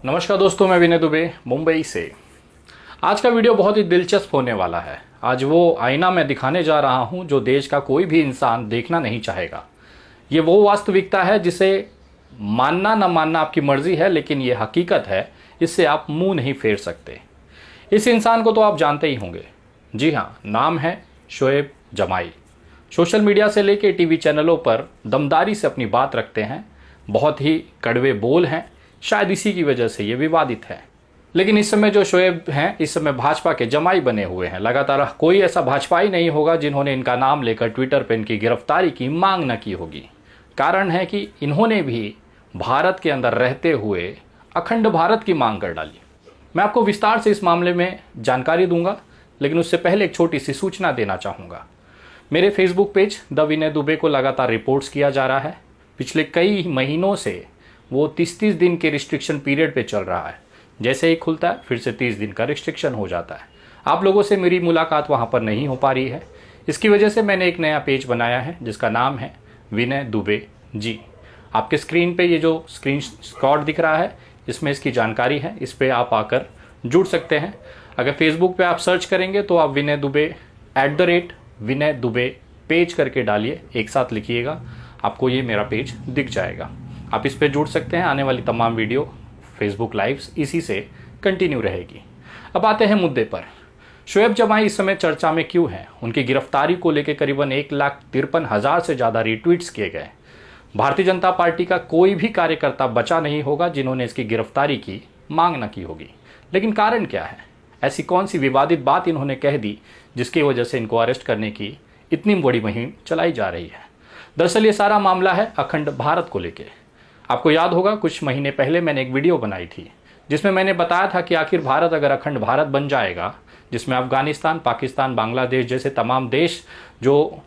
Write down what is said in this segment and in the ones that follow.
नमस्कार दोस्तों, मैं विनय दुबे मुंबई से। आज का वीडियो बहुत ही दिलचस्प होने वाला है। आज वो आईना मैं दिखाने जा रहा हूं जो देश का कोई भी इंसान देखना नहीं चाहेगा। ये वो वास्तविकता है जिसे मानना न मानना आपकी मर्जी है, लेकिन ये हकीकत है, इससे आप मुंह नहीं फेर सकते। इस इंसान को तो आप जानते ही होंगे। जी हाँ, नाम है शोएब जमाई। सोशल मीडिया से लेकर टीवी चैनलों पर दमदारी से अपनी बात रखते हैं। बहुत ही कड़वे बोल हैं, शायद इसी की वजह से ये विवादित है। लेकिन इस समय जो शोएब हैं, इस समय भाजपा के जमाई बने हुए हैं। लगातार कोई ऐसा भाजपाई नहीं होगा जिन्होंने इनका नाम लेकर ट्विटर पर इनकी गिरफ्तारी की मांग न की होगी। कारण है कि इन्होंने भी भारत के अंदर रहते हुए अखंड भारत की मांग कर डाली। मैं आपको विस्तार से इस मामले में जानकारी दूंगा, लेकिन उससे पहले एक छोटी सी सूचना देना चाहूँगा। मेरे फेसबुक पेज द विनय दुबे को लगातार रिपोर्ट्स किया जा रहा है। पिछले कई महीनों से वो 30 दिन के रिस्ट्रिक्शन पीरियड पे चल रहा है। जैसे ही खुलता है फिर से 30 दिन का रिस्ट्रिक्शन हो जाता है। आप लोगों से मेरी मुलाकात वहाँ पर नहीं हो पा रही है। इसकी वजह से मैंने एक नया पेज बनाया है जिसका नाम है विनय दुबे जी। आपके स्क्रीन पे ये जो स्क्रीन शॉट दिख रहा है, इसमें इसकी जानकारी है। इस पर आप आकर जुड़ सकते हैं। अगर फेसबुक पे आप सर्च करेंगे तो आप विनय दुबे @विनय दुबे पेज करके डालिए, एक साथ लिखिएगा, आपको ये मेरा पेज दिख जाएगा। आप इस पे जुड़ सकते हैं। आने वाली तमाम वीडियो, फेसबुक लाइव्स इसी से कंटिन्यू रहेगी। अब आते हैं मुद्दे पर। शोएब जमाई इस समय चर्चा में क्यों हैं? उनकी गिरफ्तारी को लेकर करीबन 1,53,000 से ज़्यादा रिट्वीट्स किए गए। भारतीय जनता पार्टी का कोई भी कार्यकर्ता बचा नहीं होगा जिन्होंने इसकी गिरफ्तारी की मांग न की होगी। लेकिन कारण क्या है? ऐसी कौन सी विवादित बात इन्होंने कह दी जिसकी वजह से इनको अरेस्ट करने की इतनी बड़ी मुहिम चलाई जा रही है? दरअसल ये सारा मामला है अखंड भारत को लेकर। आपको याद होगा, कुछ महीने पहले मैंने एक वीडियो बनाई थी जिसमें मैंने बताया था कि आखिर भारत अगर अखंड भारत बन जाएगा, जिसमें अफगानिस्तान, पाकिस्तान, बांग्लादेश जैसे तमाम देश जो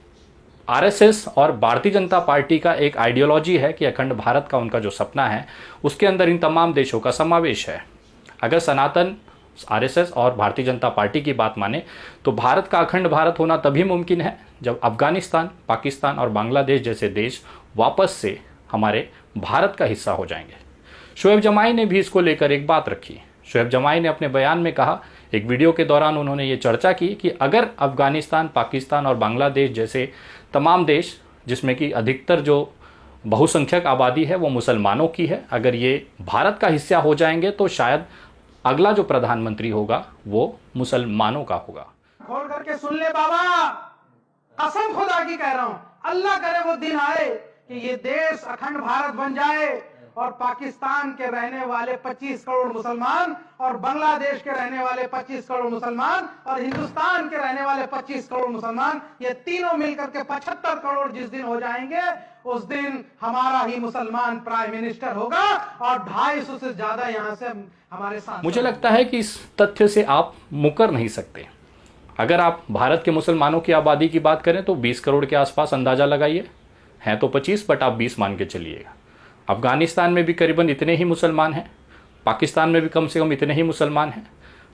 आरएसएस और भारतीय जनता पार्टी का एक आइडियोलॉजी है कि अखंड भारत का उनका जो सपना है, उसके अंदर इन तमाम देशों का समावेश है। अगर सनातन आरएसएस और भारतीय जनता पार्टी की बात माने तो भारत का अखंड भारत होना तभी मुमकिन है जब अफगानिस्तान, पाकिस्तान और बांग्लादेश जैसे देश वापस से हमारे भारत का हिस्सा हो जाएंगे। शोएब जमाई ने भी इसको लेकर एक बात रखी। शोएब जमाई ने अपने बयान में कहा, एक वीडियो के दौरान उन्होंने ये चर्चा की कि अगर अफगानिस्तान, पाकिस्तान और बांग्लादेश जैसे तमाम देश, जिसमें कि अधिकतर जो बहुसंख्यक आबादी है वो मुसलमानों की है, अगर ये भारत का हिस्सा हो जाएंगे तो शायद अगला जो प्रधानमंत्री होगा वो मुसलमानों का होगा। खोल करके सुन ले बाबा, कसम खुदा की कह रहा हूं, अल्लाह करे वो दिन आए कि ये देश अखंड भारत बन जाए और पाकिस्तान के रहने वाले 25 करोड़ मुसलमान और बांग्लादेश के रहने वाले 25 करोड़ मुसलमान और हिंदुस्तान के रहने वाले 25 करोड़ मुसलमान, ये तीनों मिलकर के 75 करोड़ जिस दिन हो जाएंगे, उस दिन हमारा ही मुसलमान प्राइम मिनिस्टर होगा और 250 से ज्यादा यहां से हमारे साथ। मुझे लगता है कि इस तथ्य से आप मुकर नहीं सकते। अगर आप भारत के मुसलमानों की आबादी की बात करें तो 20 करोड़ के आसपास अंदाजा लगाइए, हैं तो 25 बट आप 20 मान के चलिएगा। अफगानिस्तान में भी करीबन इतने ही मुसलमान हैं, पाकिस्तान में भी कम से कम इतने ही मुसलमान हैं,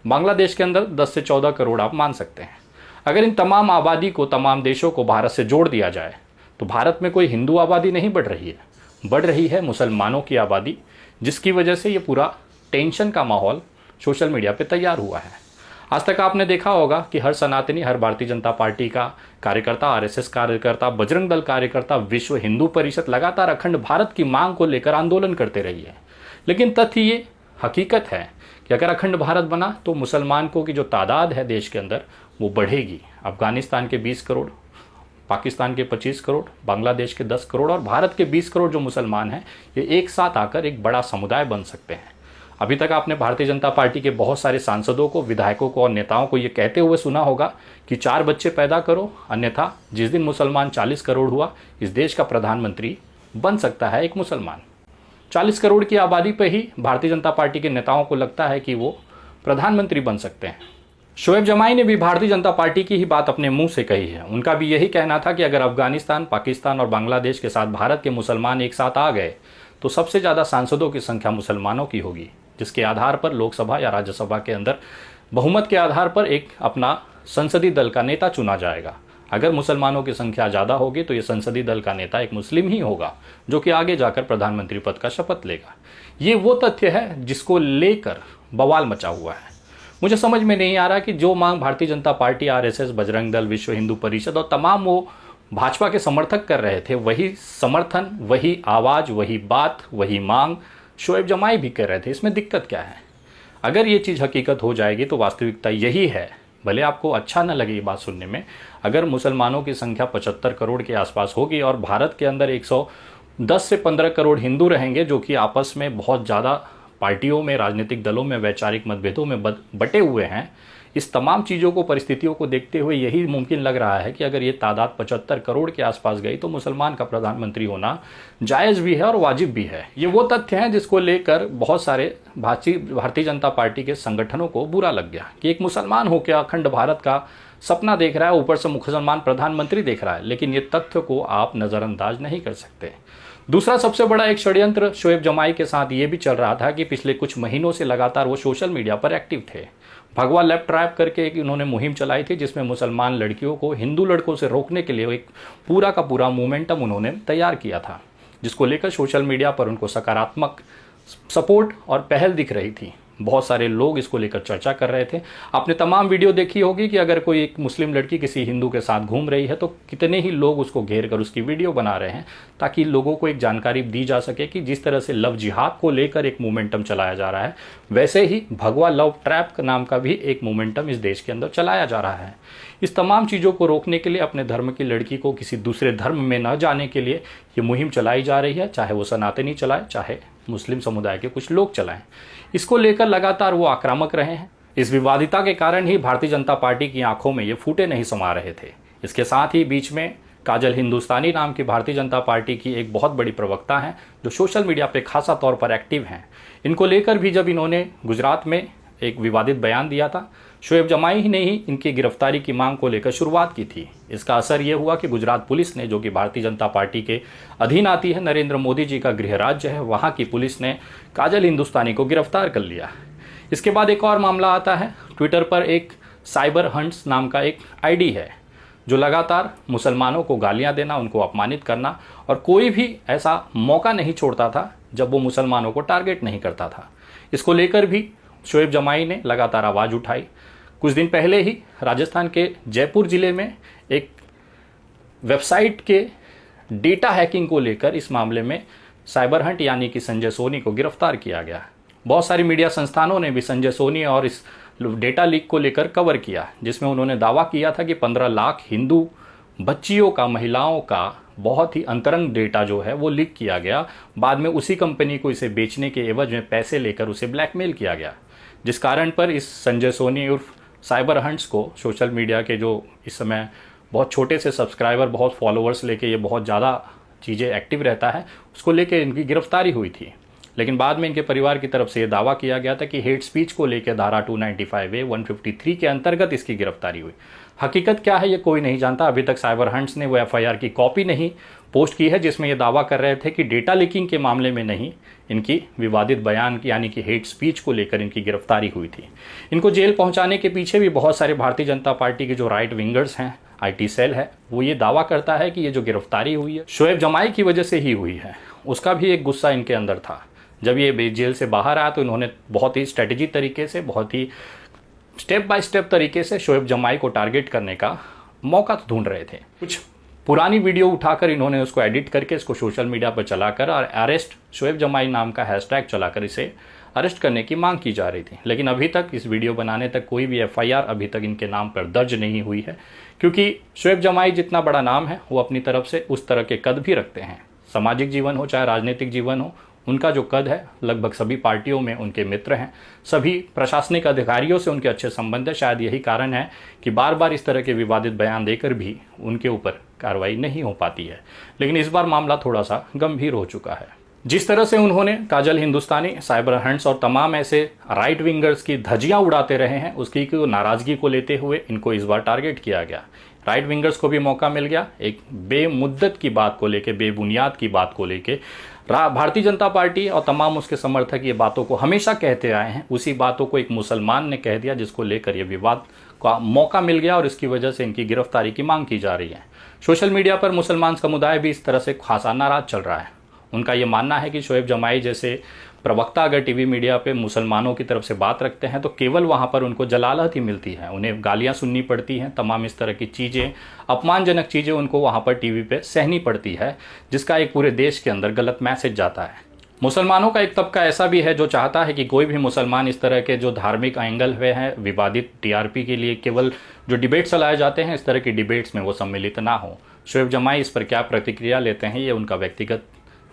बांग्लादेश के अंदर 10 से 14 करोड़ आप मान सकते हैं। अगर इन तमाम आबादी को, तमाम देशों को भारत से जोड़ दिया जाए तो भारत में कोई हिंदू आबादी नहीं बढ़ रही है, बढ़ रही है मुसलमानों की आबादी, जिसकी वजह से ये पूरा टेंशन का माहौल सोशल मीडिया पर तैयार हुआ है। आज तक आपने देखा होगा कि हर सनातनी, हर भारतीय जनता पार्टी का कार्यकर्ता, आरएसएस कार्यकर्ता, बजरंग दल कार्यकर्ता, विश्व हिंदू परिषद लगातार अखंड भारत की मांग को लेकर आंदोलन करते रही है। लेकिन तथ्य ये हकीकत है कि अगर अखंड भारत बना तो मुसलमानों की जो तादाद है देश के अंदर वो बढ़ेगी। अफगानिस्तान के 20 करोड़, पाकिस्तान के 25 करोड़, बांग्लादेश के 10 करोड़ और भारत के 20 करोड़ जो मुसलमान हैं, ये एक साथ आकर एक बड़ा समुदाय बन सकते हैं। अभी तक आपने भारतीय जनता पार्टी के बहुत सारे सांसदों को, विधायकों को और नेताओं को ये कहते हुए सुना होगा कि 4 बच्चे पैदा करो, अन्यथा जिस दिन मुसलमान 40 करोड़ हुआ, इस देश का प्रधानमंत्री बन सकता है एक मुसलमान। 40 करोड़ की आबादी पर ही भारतीय जनता पार्टी के नेताओं को लगता है कि वो प्रधानमंत्री बन सकते हैं। शोएब जमाई ने भी भारतीय जनता पार्टी की ही बात अपने मुंह से कही है। उनका भी यही कहना था कि अगर अफगानिस्तान, पाकिस्तान और बांग्लादेश के साथ भारत के मुसलमान एक साथ आ गए तो सबसे ज़्यादा सांसदों की संख्या मुसलमानों की होगी, जिसके आधार पर लोकसभा या राज्यसभा के अंदर बहुमत के आधार पर एक अपना संसदीय दल का नेता चुना जाएगा। अगर मुसलमानों की संख्या ज़्यादा होगी तो ये संसदीय दल का नेता एक मुस्लिम ही होगा जो कि आगे जाकर प्रधानमंत्री पद का शपथ लेगा। ये वो तथ्य है जिसको लेकर बवाल मचा हुआ है। मुझे समझ में नहीं आ रहा कि जो मांग भारतीय जनता पार्टी, आरएसएस, बजरंग दल, विश्व हिंदू परिषद और तमाम वो भाजपा के समर्थक कर रहे थे, वही समर्थन, वही आवाज़, वही बात, वही मांग शोएब जमाई भी कर रहे थे। इसमें दिक्कत क्या है? अगर ये चीज़ हकीकत हो जाएगी तो वास्तविकता यही है, भले आपको अच्छा न लगे ये बात सुनने में, अगर मुसलमानों की संख्या 75 करोड़ के आसपास होगी और भारत के अंदर 110 से 15 करोड़ हिंदू रहेंगे जो कि आपस में बहुत ज़्यादा पार्टियों में, राजनीतिक दलों में, वैचारिक मतभेदों में बटे हुए हैं, इस तमाम चीज़ों को, परिस्थितियों को देखते हुए यही मुमकिन लग रहा है कि अगर ये तादाद 75 करोड़ के आसपास गई तो मुसलमान का प्रधानमंत्री होना जायज़ भी है और वाजिब भी है। ये वो तथ्य हैं जिसको लेकर बहुत सारे भारतीय जनता पार्टी के संगठनों को बुरा लग गया कि एक मुसलमान होकर अखंड भारत का सपना देख रहा है, ऊपर से मुसलमान प्रधानमंत्री देख रहा है, लेकिन ये तथ्य को आप नज़रअंदाज नहीं कर सकते। दूसरा सबसे बड़ा एक षड्यंत्र शोएब जमाई के साथ ये भी चल रहा था कि पिछले कुछ महीनों से लगातार वो सोशल मीडिया पर एक्टिव थे। भगवा लेफ्ट ट्रैप करके एक इन्होंने मुहिम चलाई थी जिसमें मुसलमान लड़कियों को हिंदू लड़कों से रोकने के लिए एक पूरा का पूरा मोमेंटम उन्होंने तैयार किया था, जिसको लेकर सोशल मीडिया पर उनको सकारात्मक सपोर्ट और पहल दिख रही थी। बहुत सारे लोग इसको लेकर चर्चा कर रहे थे। आपने तमाम वीडियो देखी होगी कि अगर कोई एक मुस्लिम लड़की किसी हिंदू के साथ घूम रही है तो कितने ही लोग उसको घेर कर उसकी वीडियो बना रहे हैं, ताकि लोगों को एक जानकारी दी जा सके कि जिस तरह से लव जिहाद को लेकर एक मोमेंटम चलाया जा रहा है, वैसे ही भगवा लव ट्रैप नाम का भी एक मोमेंटम इस देश के अंदर चलाया जा रहा है। इस तमाम चीज़ों को रोकने के लिए, अपने धर्म की लड़की को किसी दूसरे धर्म में न जाने के लिए ये मुहिम चलाई जा रही है, चाहे वो सनातनी चलाए, चाहे मुस्लिम समुदाय के कुछ लोग चलाएं। इसको लेकर लगातार वो आक्रामक रहे हैं। इस विवादिता के कारण ही भारतीय जनता पार्टी की आंखों में ये फूटे नहीं समा रहे थे। इसके साथ ही बीच में काजल हिंदुस्तानी नाम की भारतीय जनता पार्टी की एक बहुत बड़ी प्रवक्ता हैं जो सोशल मीडिया पे खासा तौर पर एक्टिव हैं। इनको लेकर भी जब इन्होंने गुजरात में एक विवादित बयान दिया था, शोएब जमाई ही ने ही इनकी गिरफ्तारी की मांग को लेकर शुरुआत की थी। इसका असर ये हुआ कि गुजरात पुलिस ने, जो कि भारतीय जनता पार्टी के अधीन आती है, नरेंद्र मोदी जी का गृह राज्य है, वहाँ की पुलिस ने काजल हिंदुस्तानी को गिरफ्तार कर लिया। इसके बाद एक और मामला आता है। ट्विटर पर एक साइबर हंट्स नाम का एक आईडी है जो लगातार मुसलमानों को गालियाँ देना, उनको अपमानित करना, और कोई भी ऐसा मौका नहीं छोड़ता था जब वो मुसलमानों को टारगेट नहीं करता था। इसको लेकर भी शोएब जमाई ने लगातार आवाज़ उठाई। कुछ दिन पहले ही राजस्थान के जयपुर ज़िले में एक वेबसाइट के डेटा हैकिंग को लेकर इस मामले में साइबर हंट यानी कि संजय सोनी को गिरफ्तार किया गया। बहुत सारी मीडिया संस्थानों ने भी संजय सोनी और इस डेटा लीक को लेकर कवर किया, जिसमें उन्होंने दावा किया था कि 15 लाख हिंदू बच्चियों का, महिलाओं का बहुत ही अंतरंग डेटा जो है वो लीक किया गया। बाद में उसी कंपनी को इसे बेचने के एवज में पैसे लेकर उसे ब्लैकमेल किया गया, जिस कारण पर इस संजय सोनी उर्फ साइबर हंट्स को सोशल मीडिया के जो इस समय बहुत छोटे से सब्सक्राइबर, बहुत फॉलोअर्स लेके ये बहुत ज़्यादा चीज़ें एक्टिव रहता है, उसको लेके इनकी गिरफ्तारी हुई थी। लेकिन बाद में इनके परिवार की तरफ से ये दावा किया गया था कि हेट स्पीच को लेकर धारा 295A 153 के अंतर्गत इसकी गिरफ्तारी हुई। हकीकत क्या है ये कोई नहीं जानता। अभी तक साइबर हंट्स ने वो FIR की कॉपी नहीं पोस्ट की है जिसमें ये दावा कर रहे थे कि डेटा लीकिंग के मामले में नहीं, इनकी विवादित बयान यानी कि हेट स्पीच को लेकर इनकी गिरफ्तारी हुई थी। इनको जेल पहुंचाने के पीछे भी बहुत सारे भारतीय जनता पार्टी के जो राइट विंगर्स हैं, IT सेल है, वो ये दावा करता है कि ये जो गिरफ्तारी हुई है शोएब जमाई की वजह से ही हुई है। उसका भी एक गुस्सा इनके अंदर था। जब ये जेल से बाहर आया तो इन्होंने बहुत ही स्ट्रेटेजी तरीके से, बहुत ही स्टेप बाय स्टेप तरीके से शोएब जमाई को टारगेट करने का मौका तो ढूंढ रहे थे। कुछ पुरानी वीडियो उठाकर इन्होंने उसको एडिट करके इसको सोशल मीडिया पर चलाकर और अरेस्ट शोएब जमाई नाम का हैशटैग चलाकर इसे अरेस्ट करने की मांग की जा रही थी। लेकिन अभी तक इस वीडियो बनाने तक कोई भी FIR अभी तक इनके नाम पर दर्ज नहीं हुई है, क्योंकि शोएब जमाई जितना बड़ा नाम है वो अपनी तरफ से उस तरह के कद भी रखते हैं। सामाजिक जीवन हो चाहे राजनीतिक जीवन हो, उनका जो कद है, लगभग सभी पार्टियों में उनके मित्र हैं, सभी प्रशासनिक अधिकारियों से उनके अच्छे संबंध है। शायद यही कारण है कि बार बार इस तरह के विवादित बयान देकर भी उनके ऊपर कार्रवाई नहीं हो पाती है। लेकिन इस बार मामला थोड़ा सा गंभीर हो चुका है। जिस तरह से उन्होंने काजल हिंदुस्तानी, साइबर हंट्स और तमाम ऐसे राइट विंगर्स की धज्जियां उड़ाते रहे हैं, उसकी नाराजगी को लेते हुए इनको इस बार टारगेट किया गया। राइट विंगर्स को भी मौका मिल गया एक बेमुद्दत की बात को लेके, बेबुनियाद की बात को लेके भारतीय जनता पार्टी और तमाम उसके समर्थक ये बातों को हमेशा कहते आए हैं, उसी बातों को एक मुसलमान ने कह दिया, जिसको लेकर ये विवाद का मौका मिल गया और इसकी वजह से इनकी गिरफ्तारी की मांग की जा रही है। सोशल मीडिया पर मुसलमान समुदाय भी इस तरह से खासा नाराज चल रहा है। उनका ये मानना है कि शोएब जमाई जैसे प्रवक्ता अगर टीवी मीडिया पे मुसलमानों की तरफ से बात रखते हैं तो केवल वहाँ पर उनको जलालत ही मिलती है, उन्हें गालियाँ सुननी पड़ती हैं, तमाम इस तरह की चीज़ें, अपमानजनक चीज़ें उनको वहाँ पर टीवी पे सहनी पड़ती है, जिसका एक पूरे देश के अंदर गलत मैसेज जाता है। मुसलमानों का एक तबका ऐसा भी है जो चाहता है कि कोई भी मुसलमान इस तरह के जो धार्मिक एंगल हुए हैं विवादित टीआरपी के लिए केवल जो डिबेट चलाए जाते हैं, इस तरह की डिबेट्स में वो सम्मिलित ना हो। शोएब जमाई इस पर क्या प्रतिक्रिया लेते हैं, ये उनका व्यक्तिगत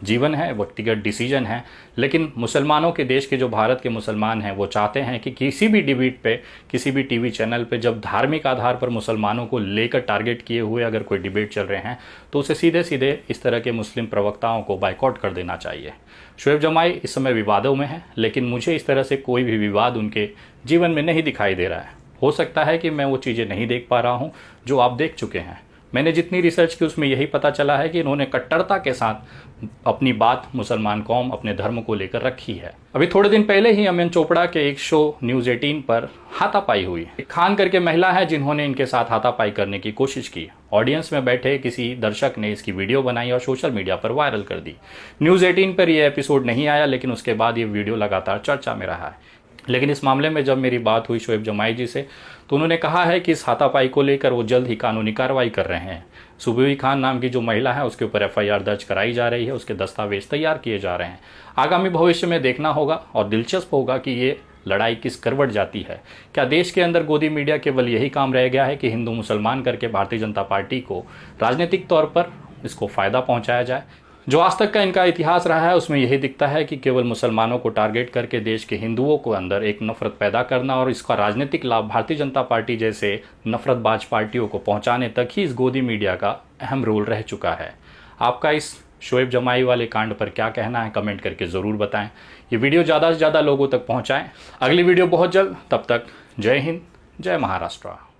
जीवन है, व्यक्तिगत डिसीजन है, लेकिन मुसलमानों के देश के जो भारत के मुसलमान हैं वो चाहते हैं कि किसी भी डिबेट पे, किसी भी टीवी चैनल पे जब धार्मिक आधार पर मुसलमानों को लेकर टारगेट किए हुए अगर कोई डिबेट चल रहे हैं तो उसे सीधे सीधे इस तरह के मुस्लिम प्रवक्ताओं को बाइकआउट कर देना चाहिए। शोएब जमाई इस समय विवादों में है, लेकिन मुझे इस तरह से कोई भी विवाद उनके जीवन में नहीं दिखाई दे रहा है। हो सकता है कि मैं वो चीज़ें नहीं देख पा रहा हूँ जो आप देख चुके हैं। मैंने जितनी रिसर्च की उसमें यही पता चला है कि इन्होंने कट्टरता के साथ अपनी बात मुसलमान कौम, अपने धर्म को लेकर रखी है। अभी थोड़े दिन पहले ही अमन चोपड़ा के एक शो न्यूज़ 18 पर हाथापाई हुई। एक खान करके महिला है जिन्होंने इनके साथ हाथापाई करने की कोशिश की। ऑडियंस में बैठे किसी दर्शक ने इसकी वीडियो बनाई और सोशल मीडिया पर वायरल कर दी। न्यूज़ 18 पर यह एपिसोड नहीं आया, लेकिन उसके बाद ये वीडियो लगातार चर्चा में रहा है। लेकिन इस मामले में जब मेरी बात हुई शोएब जमाई जी से तो उन्होंने कहा है कि इस हाथापाई को लेकर वो जल्द ही कानूनी कार्रवाई कर रहे हैं। सुबीवी खान नाम की जो महिला है उसके ऊपर एफआईआर दर्ज कराई जा रही है, उसके दस्तावेज तैयार किए जा रहे हैं। आगामी भविष्य में देखना होगा और दिलचस्प होगा कि ये लड़ाई किस करवट जाती है। क्या देश के अंदर गोदी मीडिया केवल यही काम रह गया है कि हिंदू मुसलमान करके भारतीय जनता पार्टी को राजनीतिक तौर पर इसको फ़ायदा पहुंचाया जाए? जो आज तक का इनका इतिहास रहा है उसमें यही दिखता है कि केवल मुसलमानों को टारगेट करके देश के हिंदुओं को अंदर एक नफरत पैदा करना और इसका राजनीतिक लाभ भारतीय जनता पार्टी जैसे नफरतबाज पार्टियों को पहुंचाने तक ही इस गोदी मीडिया का अहम रोल रह चुका है। आपका इस शोएब जमाई वाले कांड पर क्या कहना है, कमेंट करके ज़रूर बताएं। ये वीडियो ज़्यादा से ज़्यादा लोगों तक पहुँचाएँ। अगली वीडियो बहुत जल्द, तब तक जय हिंद, जय महाराष्ट्र।